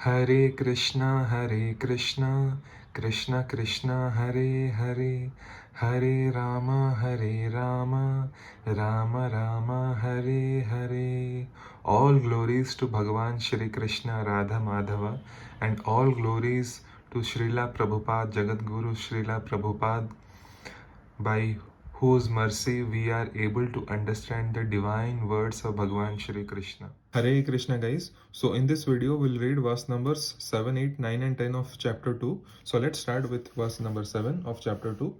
Hare Krishna, Krishna Krishna Hare Hare, Hare Rama, Rama Rama Hare Hare. All glories to Bhagavan Shri Krishna Radha Madhava, and all glories to Srila Prabhupada, Jagat Guru Srila Prabhupada, by whose mercy we are able to understand the divine words of Bhagavan Shri Krishna. Hare Krishna, guys. So in this video we'll read verse numbers 7, 8, 9 and 10 of chapter 2. So let's start with verse number 7 of chapter 2.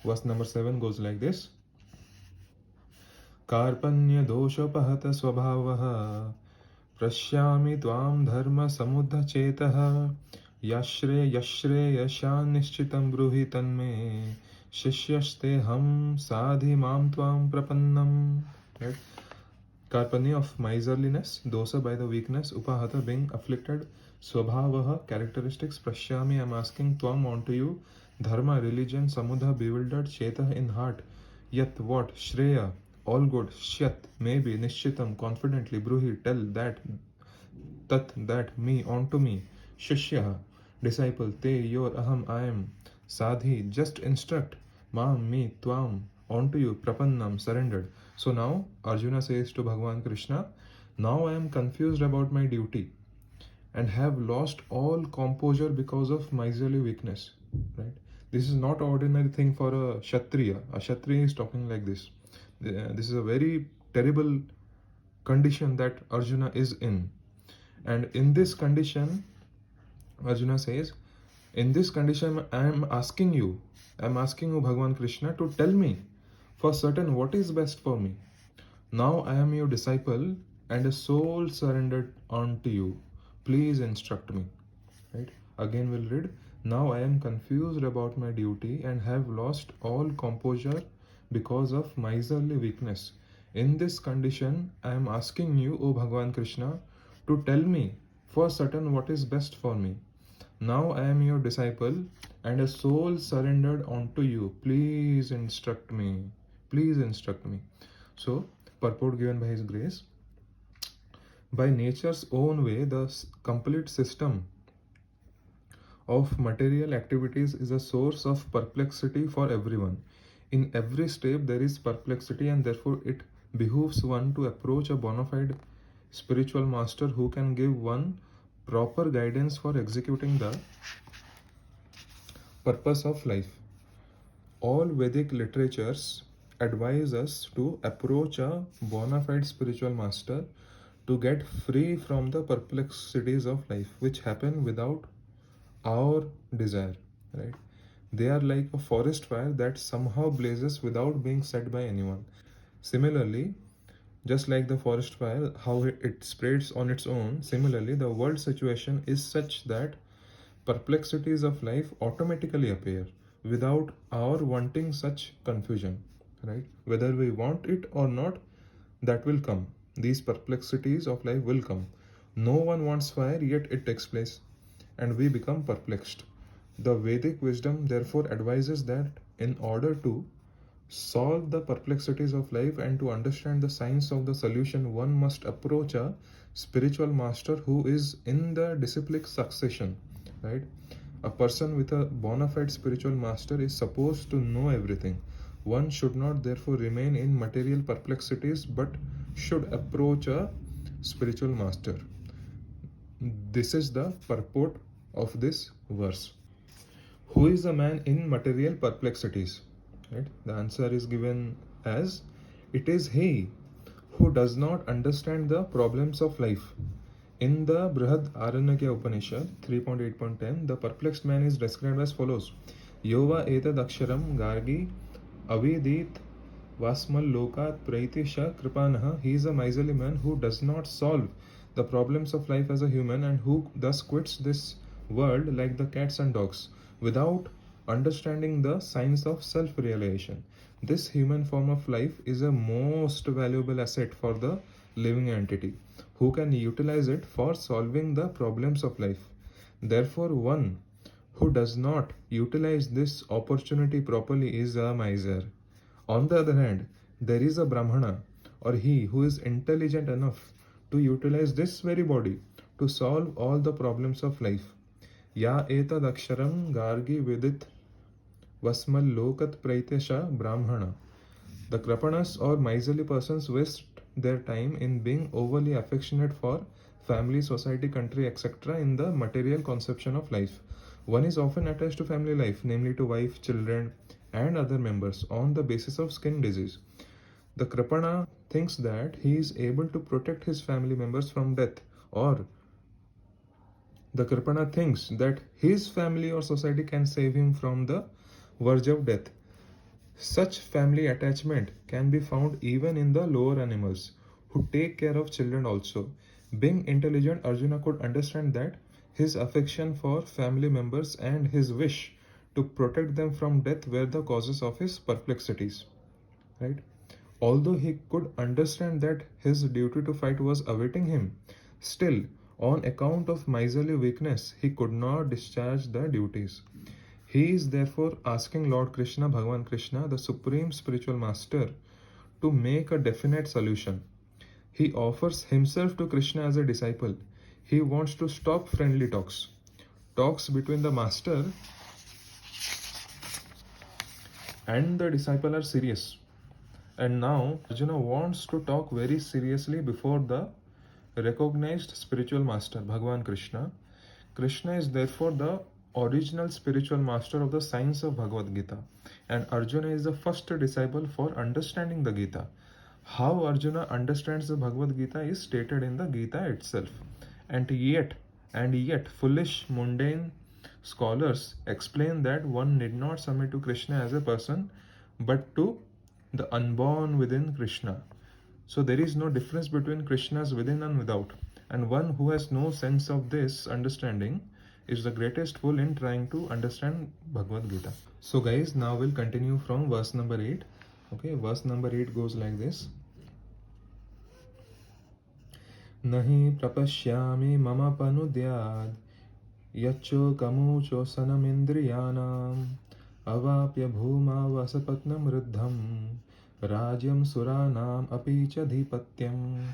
Verse number 7 goes like this. Karpanya doshapahata swabhavaha prashyami tvam dharma samudha chetaha yashre yashan nishchitam bruhi tanme shishyaste ham sadhi mam tvam prapannam. Right? Karpanya of miserliness, dosa by the weakness, upahata being afflicted, swabhavaha characteristics, prashyami I am asking, tvam onto you, dharma religion, samudha bewildered, chetah in heart, yat what, shreya all good, shyat maybe, nishchitam confidently, bruhi tell that, tat that me onto me, shishya disciple, te your, aham I am, sadhi just instruct, mam me, tvam onto you, prapannam surrendered. So now Arjuna says to Bhagavan Krishna, now I am confused about my duty and have lost all composure because of miserly weakness. Right? This is not ordinary thing for a Kshatriya. A Kshatriya is talking like this. This is a very terrible condition that Arjuna is in. And in this condition, Arjuna says, in this condition I am asking you Bhagavan Krishna to tell me for certain what is best for me. Now I am your disciple and a soul surrendered unto you. Please instruct me. Right? Again we'll read. Now I am confused about my duty and have lost all composure because of miserly weakness. In this condition, I am asking you, O Bhagavan Krishna, to tell me for certain what is best for me. Now I am your disciple and a soul surrendered unto you. Please instruct me. Please instruct me. So, purport given by His grace. By nature's own way, the complete system of material activities is a source of perplexity for everyone. In every step there is perplexity, and therefore it behooves one to approach a bona fide spiritual master who can give one proper guidance for executing the purpose of life. All Vedic literatures advise us to approach a bona fide spiritual master to get free from the perplexities of life which happen without our desire, right? They are like a forest fire that somehow blazes without being set by anyone. Similarly, just like the forest fire, how it spreads on its own, similarly the world situation is such that perplexities of life automatically appear without our wanting such confusion, right? Whether we want it or not, that will come. These perplexities of life will come. No one wants fire, yet it takes place, and we become perplexed. The Vedic wisdom therefore advises that in order to solve the perplexities of life and to understand the science of the solution, one must approach a spiritual master who is in the disciplic succession, right? A person with a bona fide spiritual master is supposed to know everything. One should not therefore remain in material perplexities but should approach a spiritual master. This is the purport of this verse. Who is a man in material perplexities? Right? The answer is given as, it is he who does not understand the problems of life. In the Brihad Aranyakya Upanishad 3.8.10, the perplexed man is described as follows. Yova etad aksharam gargi avidit vasmal lokat praitisha kripanaha. He is a miserly man who does not solve the problems of life as a human and who thus quits this world like the cats and dogs without understanding the science of self-realization. This human form of life is a most valuable asset for the living entity who can utilize it for solving the problems of life. Therefore, one who does not utilize this opportunity properly is a miser. On the other hand, there is a Brahmana or he who is intelligent enough to utilize this very body to solve all the problems of life. Ya etadaksharam gargi vidit vasmal lokat praitesha brahmana. The Krapanas or miserly persons waste their time in being overly affectionate for family, society, country, etc. in the material conception of life. One is often attached to family life, namely to wife, children, and other members, on the basis of skin disease. The Kripana thinks that he is able to protect his family members from death, or the Kripana thinks that his family or society can save him from the verge of death. Such family attachment can be found even in the lower animals, who take care of children also. Being intelligent, Arjuna could understand that his affection for family members and his wish to protect them from death were the causes of his perplexities. Right? Although he could understand that his duty to fight was awaiting him, still, on account of miserly weakness, he could not discharge the duties. He is therefore asking Lord Krishna, Bhagavan Krishna, the Supreme Spiritual Master, to make a definite solution. He offers himself to Krishna as a disciple. He wants to stop friendly talks. Talks between the Master and the disciple are serious. And now Arjuna wants to talk very seriously before the recognized spiritual master, Bhagavan Krishna. Krishna is therefore the original spiritual master of the science of Bhagavad Gita, and Arjuna is the first disciple for understanding the Gita. How Arjuna understands the Bhagavad Gita is stated in the Gita itself. And yet, foolish, mundane scholars explain that one need not submit to Krishna as a person, but to the unborn within Krishna. So there is no difference between Krishna's within and without. And one who has no sense of this understanding is the greatest fool in trying to understand Bhagavad Gita. So guys, now we'll continue from verse number 8. Okay, verse number 8 goes like this. Nahi prapashyami mama panudyad yacho kamucho sanamindriyanam avapya bhuma vasapatnam riddham Rajyam Suranam Apicha Dhipatyam.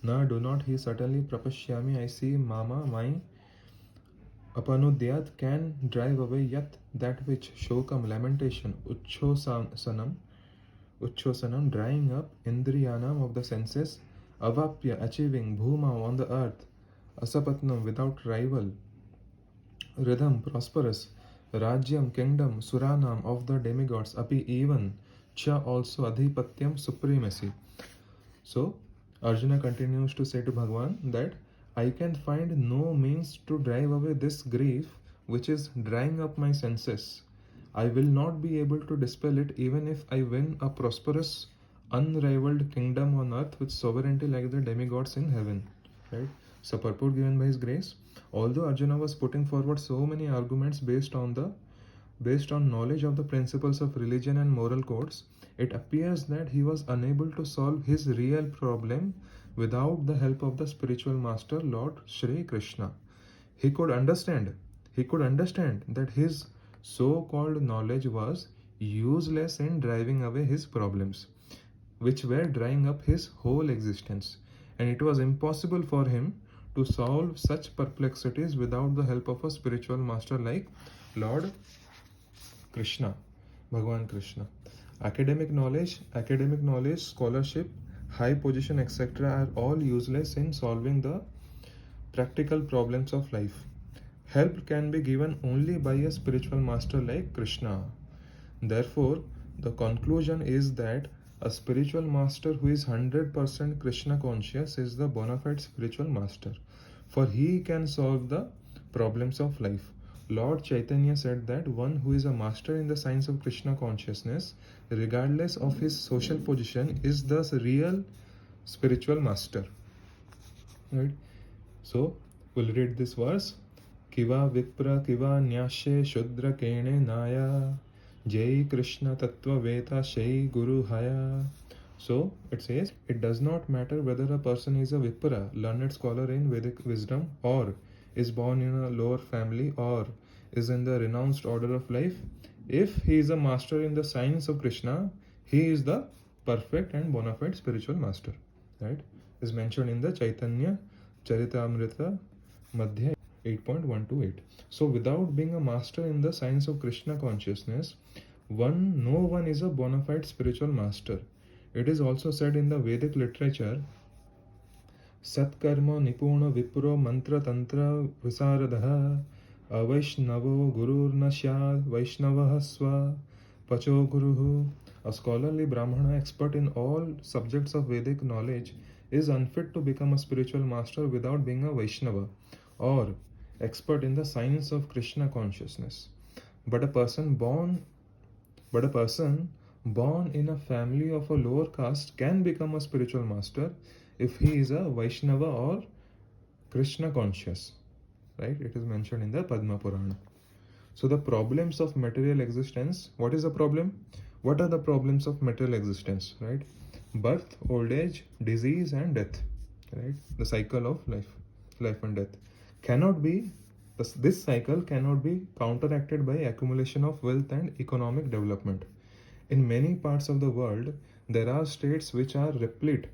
Na, do not he certainly prapashyami, I see Mama, my Apanudyat can drive away yet that which shokam, lamentation, uchchosanam, drying up, indriyanam of the senses, avapya, achieving, bhuma on the earth, asapatnam without rival, rhythm, prosperous, rajyam, kingdom, suranam of the demigods, api even, cha also adhipatyam, supremacy. So Arjuna continues to say to Bhagavan that I can find no means to drive away this grief which is drying up my senses. I will not be able to dispel it even if I win a prosperous, unrivaled kingdom on earth with sovereignty like the demigods in heaven. Right? So purport given by his grace. Although Arjuna was putting forward so many arguments based on knowledge of the principles of religion and moral codes, it appears that he was unable to solve his real problem without the help of the spiritual master, Lord Shri Krishna. He could understand that his so-called knowledge was useless in driving away his problems, which were drying up his whole existence, and it was impossible for him to solve such perplexities without the help of a spiritual master like Lord Krishna, Bhagavan Krishna. Academic knowledge, scholarship, high position, etc. are all useless in solving the practical problems of life. Help can be given only by a spiritual master like Krishna. Therefore, the conclusion is that a spiritual master who is 100% Krishna conscious is the bona fide spiritual master, for he can solve the problems of life. Lord Chaitanya said that one who is a master in the science of Krishna consciousness, regardless of his social position, is the real spiritual master. Right? So, we'll read this verse. Kiva Vipra Kiva Nyashe Shudra Kene Naya Jai Krishna Tattva Veta Shai Guru Haya. So, it says, it does not matter whether a person is a Vipra, learned scholar in Vedic wisdom, or is born in a lower family, or is in the renounced order of life. If he is a master in the science of Krishna, he is the perfect and bona fide spiritual master. Right? Is mentioned in the Chaitanya Charitamrita Madhya 8.128. So without being a master in the science of Krishna consciousness, no one is a bona fide spiritual master. It is also said in the Vedic literature, Satkarma Nipuna Vipro Mantra Tantra Visaradaha Avaishnavo Gururna Syad Vaishnavaha Swa Pacho Guruhu. A scholarly Brahmana expert in all subjects of Vedic knowledge is unfit to become a spiritual master without being a Vaishnava or expert in the science of Krishna consciousness. But a person born in a family of a lower caste can become a spiritual master if he is a Vaishnava or Krishna conscious. Right? It is mentioned in the Padma Purana. So the problems of material existence, what is the problem? What are the problems of material existence? Right? Birth, old age, disease and death. Right? The cycle of life and death. This cycle cannot be counteracted by accumulation of wealth and economic development. In many parts of the world, there are states which are replete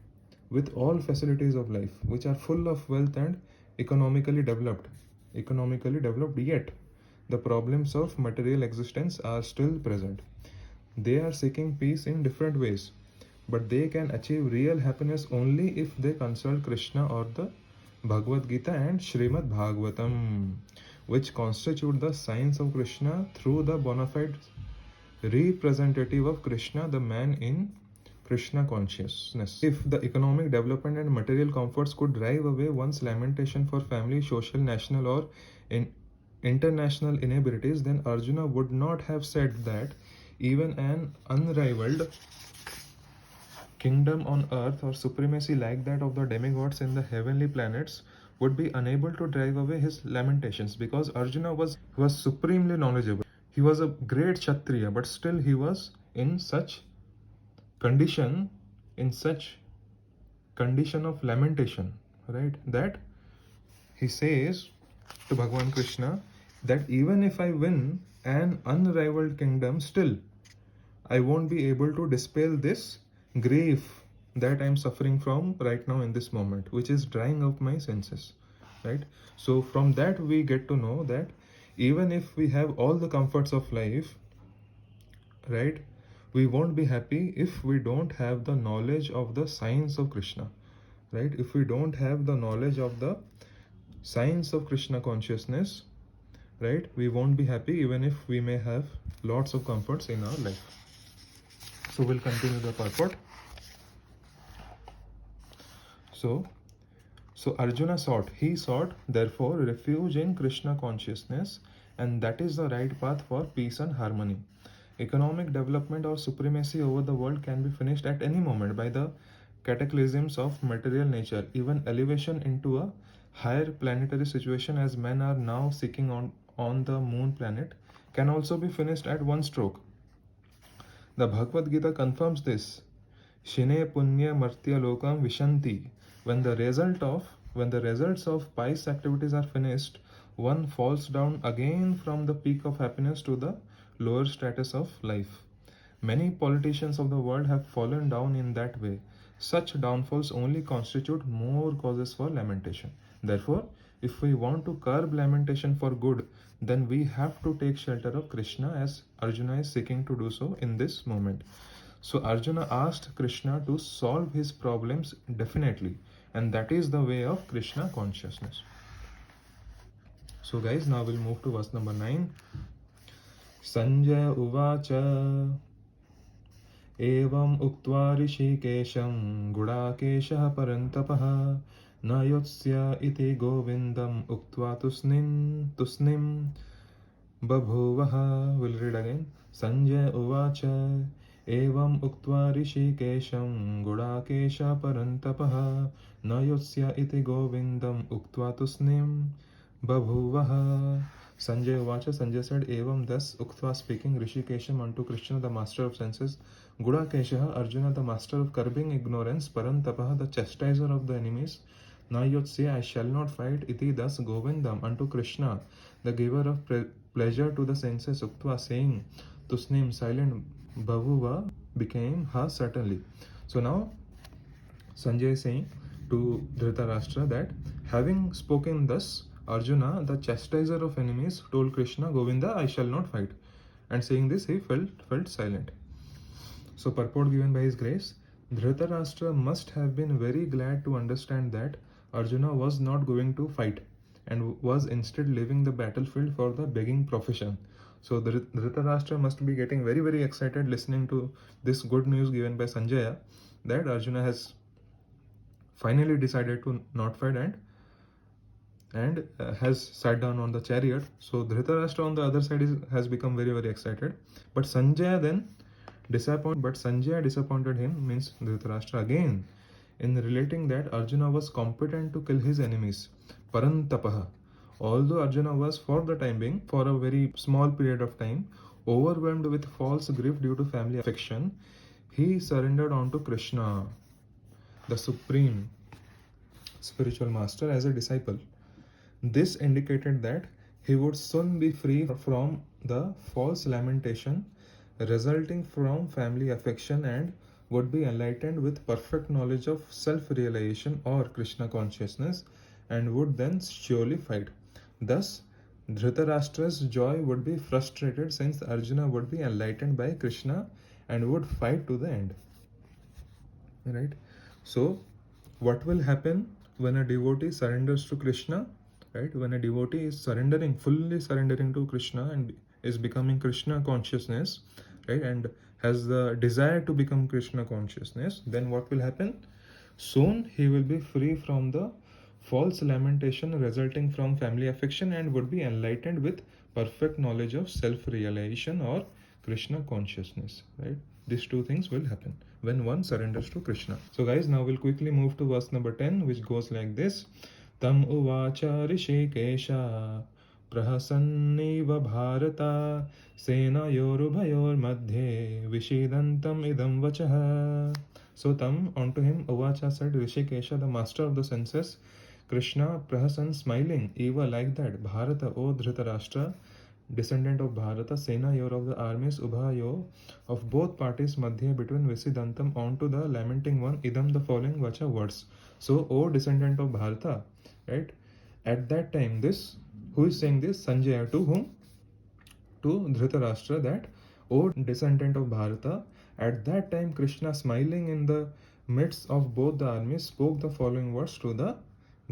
with all facilities of life, which are full of wealth and economically developed, yet the problems of material existence are still present. They are seeking peace in different ways, but they can achieve real happiness only if they consult Krishna or the Bhagavad Gita and Srimad Bhagavatam, which constitute the science of Krishna through the bona fide representative of Krishna, the man in Krishna consciousness. If the economic development and material comforts could drive away one's lamentation for family, social, national, or international inabilities, then Arjuna would not have said that even an unrivaled kingdom on earth or supremacy like that of the demigods in the heavenly planets would be unable to drive away his lamentations, because Arjuna was supremely knowledgeable. He was a great Kshatriya, but still he was in such condition of lamentation, right? That he says to Bhagavan Krishna that even if I win an unrivaled kingdom, still I won't be able to dispel this grief that I'm suffering from right now in this moment, which is drying up my senses, right? So from that we get to know that even if we have all the comforts of life, right, we won't be happy if we don't have the knowledge of the science of Krishna, right? If we don't have the knowledge of the science of Krishna consciousness, right, we won't be happy even if we may have lots of comforts in our life. So we'll continue the purport. So Arjuna sought therefore refuge in Krishna consciousness, and that is the right path for peace and harmony. Economic development or supremacy over the world can be finished at any moment by the cataclysms of material nature. Even elevation into a higher planetary situation, as men are now seeking on the moon planet, can also be finished at one stroke. The Bhagavad Gita confirms this. Shine punya martya lokam vishanti. When the results of pious activities are finished, one falls down again from the peak of happiness to the lower status of life. Many politicians of the world have fallen down in that way. Such downfalls only constitute more causes for lamentation. Therefore, if we want to curb lamentation for good, then we have to take shelter of Krishna, as Arjuna is seeking to do so in this moment. So Arjuna asked Krishna to solve his problems definitely, and that is the way of Krishna consciousness. So guys, now we'll move to verse number 9. Sanjaya uvacha evam uktva rishikesham gudakeshah parantapah na yotsya iti govindam uktva tusnim babhuvaha. We'll read again. Sanjaya uvacha evam uktva rishikesham gudakesha parantapah na yotsya iti govindam uktva tusnim babhuvaha. Sanjay Uvacha, Sanjay said, Evam, thus, Uktva, speaking, Rishikesham unto Krishna, the master of senses, Gudakeshaha, Arjuna, the master of curbing ignorance, Parantapaha, the chastiser of the enemies, Nayotsya, I shall not fight, Iti, thus, Govindam, unto Krishna, the giver of pleasure to the senses, Uktva, saying, Tusnim, silent, Bhavuva, became, Ha, certainly. So now, Sanjay is saying to Dhritarashtra that Having spoken thus, Arjuna, the chastiser of enemies, told Krishna, Govinda, I shall not fight. And saying this, he felt silent. So, purport given by His Grace, Dhritarashtra must have been very glad to understand that Arjuna was not going to fight and was instead leaving the battlefield for the begging profession. So, Dhritarashtra must be getting very, very excited listening to this good news given by Sanjaya that Arjuna has finally decided to not fight and has sat down on the chariot. So Dhritarashtra on the other side has become very, very excited. But Sanjaya disappointed him, means Dhritarashtra again, in relating that Arjuna was competent to kill his enemies. Parantapaha. Although Arjuna was for the time being, for a very small period of time, overwhelmed with false grief due to family affection, he surrendered onto Krishna, the supreme spiritual master, as a disciple. This indicated that he would soon be free from the false lamentation resulting from family affection and would be enlightened with perfect knowledge of self-realization or Krishna consciousness and would then surely fight. Thus, Dhritarashtra's joy would be frustrated since Arjuna would be enlightened by Krishna and would fight to the end. Right? So, what will happen when a devotee surrenders to Krishna? Right? When a devotee is fully surrendering to Krishna and is becoming Krishna consciousness, right? And has the desire to become Krishna consciousness, then what will happen? Soon he will be free from the false lamentation resulting from family affection and would be enlightened with perfect knowledge of self-realization or Krishna consciousness, right? These two things will happen when one surrenders to Krishna. So guys, now we'll quickly move to verse number 10, which goes like this. Tam uvacha rishikesha prahasanneva bharata senayorubhayor madhye vishidantam idam vachah. So Tam, unto him Uvacha said Rishikesha, the master of the senses, Krishna, Prahasan, smiling, Eva, like that, Bharata, O Dhritarashtra, descendant of Bharata, Sena, yor of the armies, Ubhayo, of both parties, Madhya, between Visidantam, onto the lamenting one, Idam, the following Vacha words. So, O descendant of Bharata, right? At that time, this, who is saying this? Sanjaya, to whom? To Dhritarashtra, that, O descendant of Bharata, at that time Krishna, smiling in the midst of both the armies, spoke the following words to the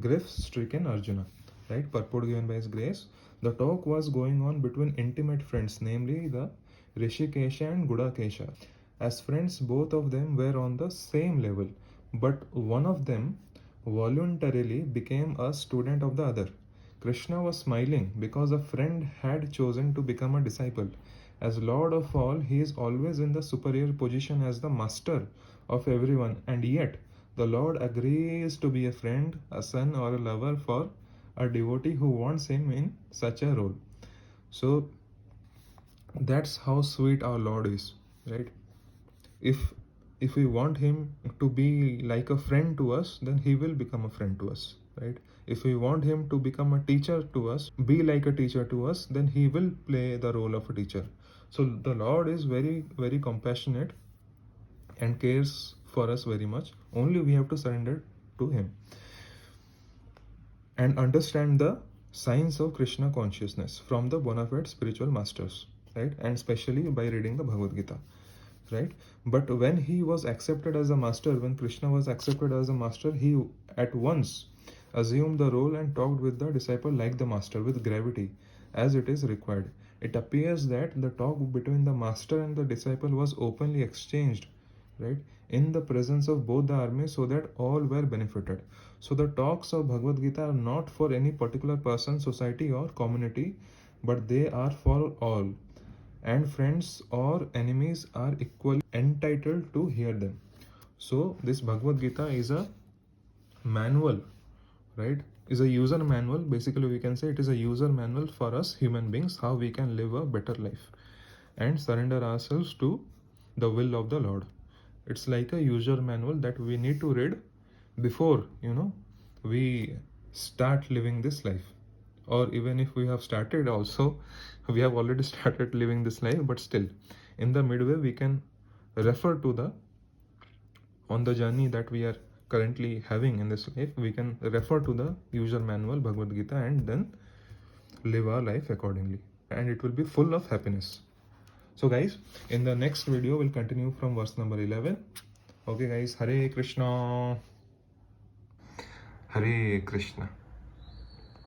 grief-stricken Arjuna. Right? Purport given by His Grace. The talk was going on between intimate friends, namely the Rishikesha and Gudakesha. As friends, both of them were on the same level, but one of them voluntarily became a student of the other. Krishna was smiling because a friend had chosen to become a disciple. As Lord of all, he is always in the superior position as the master of everyone, and yet the Lord agrees to be a friend, a son, or a lover for a devotee who wants him in such a role. So that's how sweet our Lord is, right? If we want him to be like a friend to us, then he will become a friend to us, right? If we want him to become a teacher to us, be like a teacher to us, then he will play the role of a teacher. So the Lord is very, very compassionate and cares for us very much. Only we have to surrender to him and understand the science of Krishna consciousness from the bona fide spiritual masters, right? And especially by reading the Bhagavad Gita, right? But when he was accepted as a master, when Krishna was accepted as a master, he at once assumed the role and talked with the disciple like the master, with gravity, as it is required. It appears that the talk between the master and the disciple was openly exchanged, right, in the presence of both the armies, so that all were benefited. So the talks of Bhagavad Gita are not for any particular person, society, or community, but they are for all. And friends or enemies are equally entitled to hear them. So this Bhagavad Gita is a manual, right? Is a user manual. Basically, we can say it is a user manual for us human beings, how we can live a better life and surrender ourselves to the will of the Lord. It's like a user manual that we need to read before, we start living this life. Or even if we have started also, we have already started living this life, but still in the midway we can refer to on the journey that we are currently having in this life, we can refer to the user manual Bhagavad Gita and then live our life accordingly, and it will be full of happiness. So guys, in the next video we'll continue from verse number 11. Okay guys, Hare Krishna. Hare Krishna.